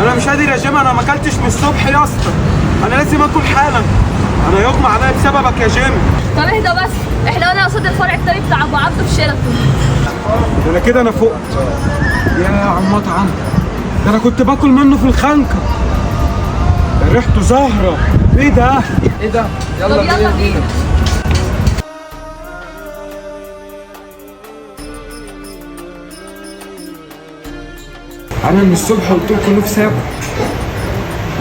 انا مش قادر يا جيم، انا ما اكلتش من الصبح يا اسطى، انا لازم اكل حالا، انا يغمى عليا بسببك يا جيم. طب اهدى بس، احنا وانا قصاد الفرع التاني بتاع ابو عبده في شيراتون. انا كده انا فقت يا عم مطعم، ده انا كنت باكل منه في الخنكه، ده ريحته زهره. ايه ده؟ ايه ده؟ طب يلا بينا. انا من الصبح قلت لكم نفسي اكل،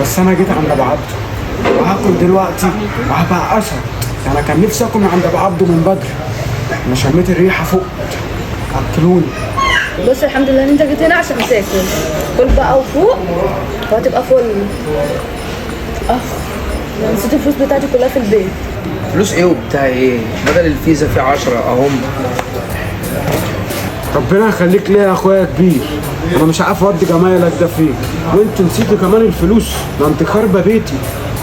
بس انا جيت عند ابو عبده وهاكل دلوقتي وهبقى اسد. انا كان نفسي اكل من عند ابو عبده من بدري، انا شميت الريحه فوق. اكلوني. بص الحمد لله ان انت جيت هنا عشان تاكل، كل بقى وفوق وهتبقى فل. انا نسيت الفلوس بتاعتي كلها في البيت. فلوس ايه وبتاع ايه؟ بدل الفيزا في 10 اهم. ربنا يخليك ليا يا اخويا كبير، انا مش عارف اودي جمايلك ده فين، وانت نسيتوا كمان الفلوس، ده انت خاربه بيتي.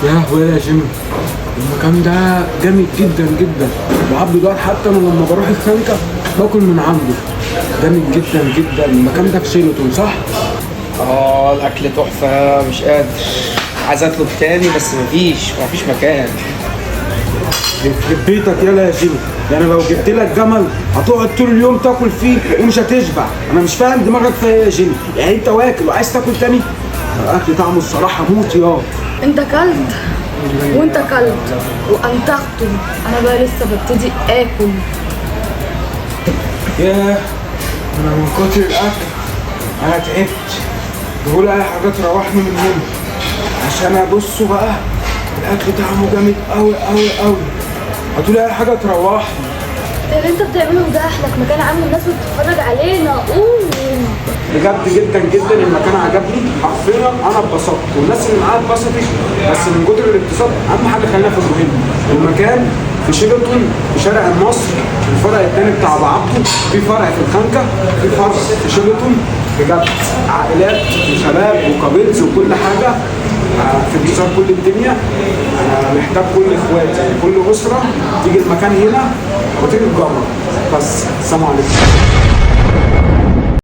يا هويا يا جيمي، المكان ده جامد جدا جدا، وعبده ده حتى انا لما بروح الخنكه باكل من عنده، جامد جدا جدا. المكان ده في شيراتون صح؟ الاكل تحفه، مش قادر، عايز اطلب تاني بس مفيش مكان. يخرب بيتك يالا يا جيمي، يعني لو جبت لك جمل هتقعد طول اليوم تاكل فيه ومش هتشبع. انا مش فاهم دماغك فيها ايه يا جيمي، يعني انت واكل وعايز تاكل تاني؟ الاكل طعمه الصراحه موت يا. انت كلت وانت كلت وانتخته، انا بقى لسه ببتدي اكل. ياه، انا من كتر الاكل انا تعبت، بقول اي حاجه تروحني من هنا، عشان ابصوا بقى الاكل طعمه جامد قوي قوي قوي، هتقولي اي حاجه تروحني. اللي انت بتعمله ده احلك مكان عامل الناس بتتفرج علينا. قوم. بجد جدا جدا المكان عجبني حرفيا، انا اتبسطت والناس اللي معايا اتبسطت، بس من كتر الانبساط اهم حاجه خلينا في المهم. المكان في شيراتون في شارع مصر، الفرع الثاني بتاع ابو عبده، في فرع في الخنكه، في فرع في شيراتون. بجد عائلات وشباب وكابلز وكل حاجه، في انتظار كل الدنيا. انا محتاج كل اخواتي كل اسره تيجي المكان هنا وتيجي تجرب. بس السلام عليكم.